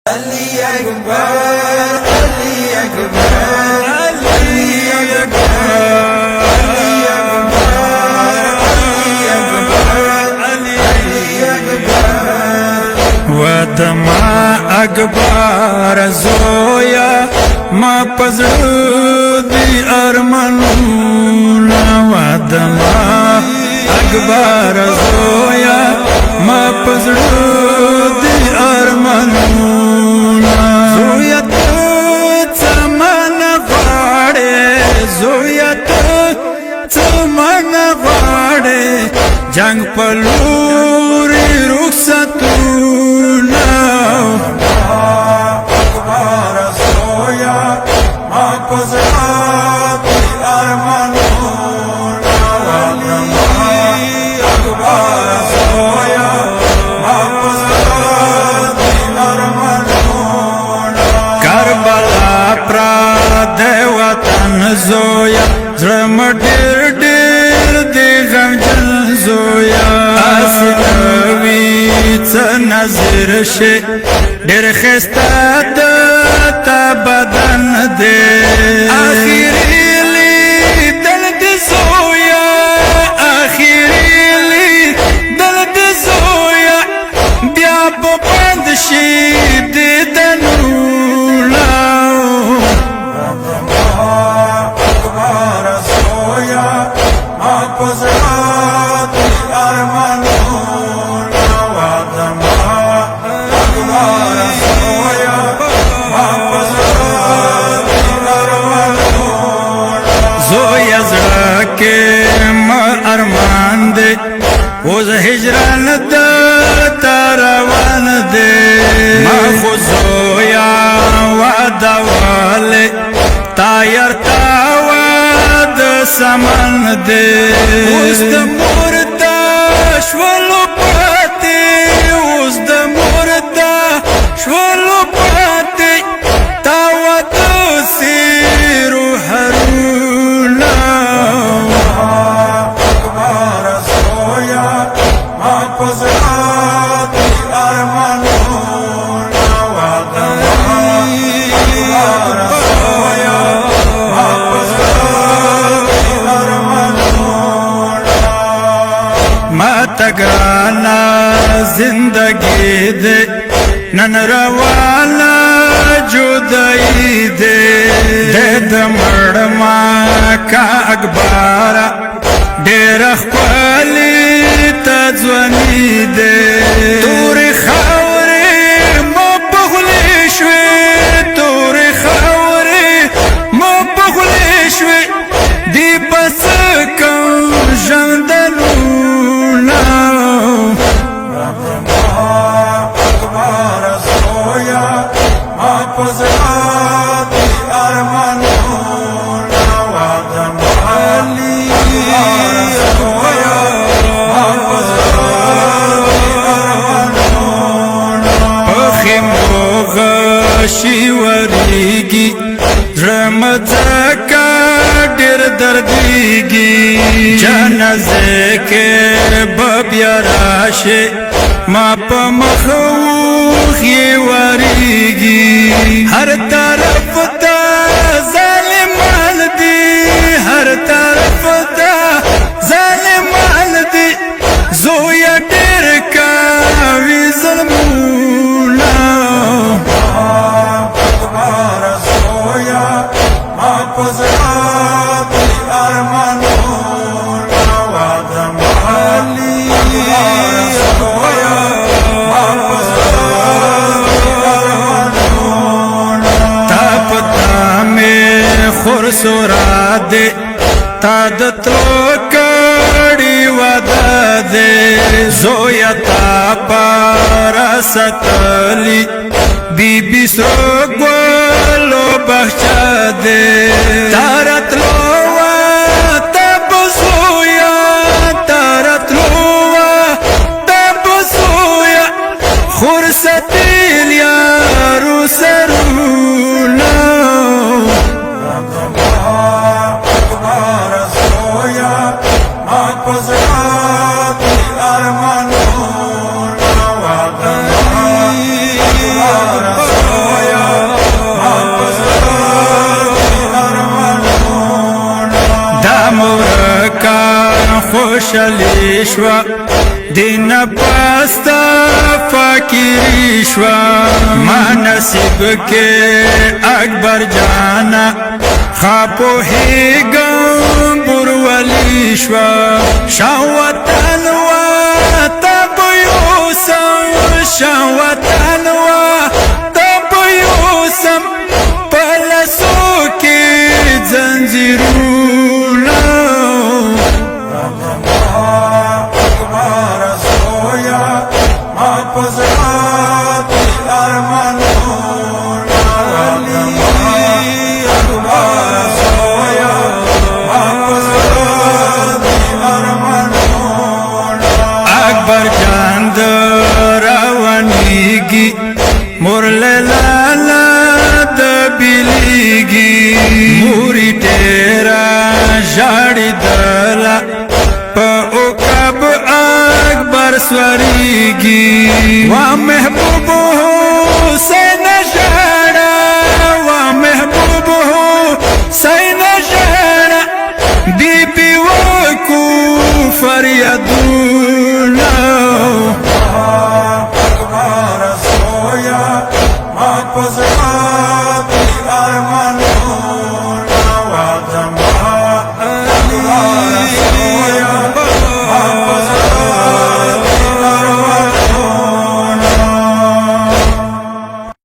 علي أكبر علي أكبر علي أكبر ودما أكبر زويا ما پزړو دی ارمانونه ودما أكبر زويا ما پزړو دی ارمانونه زویا ته څمن غواړې زویا ته څمن غواړې جنگ پلوري رخصتونه أكبر زويا ما پزړو دی ارمانونه أكبر زويا ما پزړو دی ارمانونه کربلا پرا د وطن زویا زړه ډېر ډېر دی غمجن زویا اسنوي څه نظر شي ډېر ښایسته تا بدن دی اخري لیدل د زویا اخري لیدل د زویا بیا به بند شي دیدنونه أكبر زويا ما پزړو دی ارمانونه أكبر زويا ما پزړو دی ارمانونه زویا زړه کې ما ارمان دی اوس هجران د روان دی ما خو زویا وعده والے تایر تا وعد سمن دی اوس د مور د شولو پاتې اوس د مور د شولو پاتې تا وعده سیرو هرونه أكبر زويا ما پزړو دی ارمانونه أكبر زويا ما پزړو دی ارمانونه ما تګانا زندگی دے نن روانه جدائی دے د مړما کا اکبارا ډېر خپلې تځونی دے تور خاورې مو پخلې شوې تور خاورې مو پخلې شوې دی پس کوم ژوندونونه أكبر زويا ما پزړو دی ارمانونه أكبر زويا ما پزړو دی ارمانونه پخیمو غشي وریږي زړه مځکه ډېر دردېږي جنازه کې به بیا راشي ما په مخ وخې وریږي هر طرف ته ظالمان دي هر طرف ته ظالمان دي زویا ډېر کوي ظلمونه أكبر زويا ما پزړو دی ارمانونه أكبر زويا ما پزړو دی ارمانونه تا پتا میں خور سورا دے تا دتلو کڑی ودا دے زویا تا پارا ستلی بی بی سرو گولو بخشا دے تارت لوا تب زویا تارت لوا تب زویا خور ستیل یارو سرونا أكبر زويا ما پزړو دی ارمانونه أكبر خوشالی شوا دین پستا فقیری شوا ما نصیب کے اکبر جانا خاپو ہی گم برولی شوا شاوتن و تب یوسم شاوتن و تب یوسم پلسو کی زنجیرونا اکبر سویا ما پزرات ارمانون علی اکبر سویا ما پزرات ارمانون اکبر جاند روانیگی مرللالا دبیلیگی موری تیرا جاڑی دلا پا اکب اکبر سوریگی و محبوب حسین جاڑا و محبوب حسین جاڑا بی بی وکو فریادونا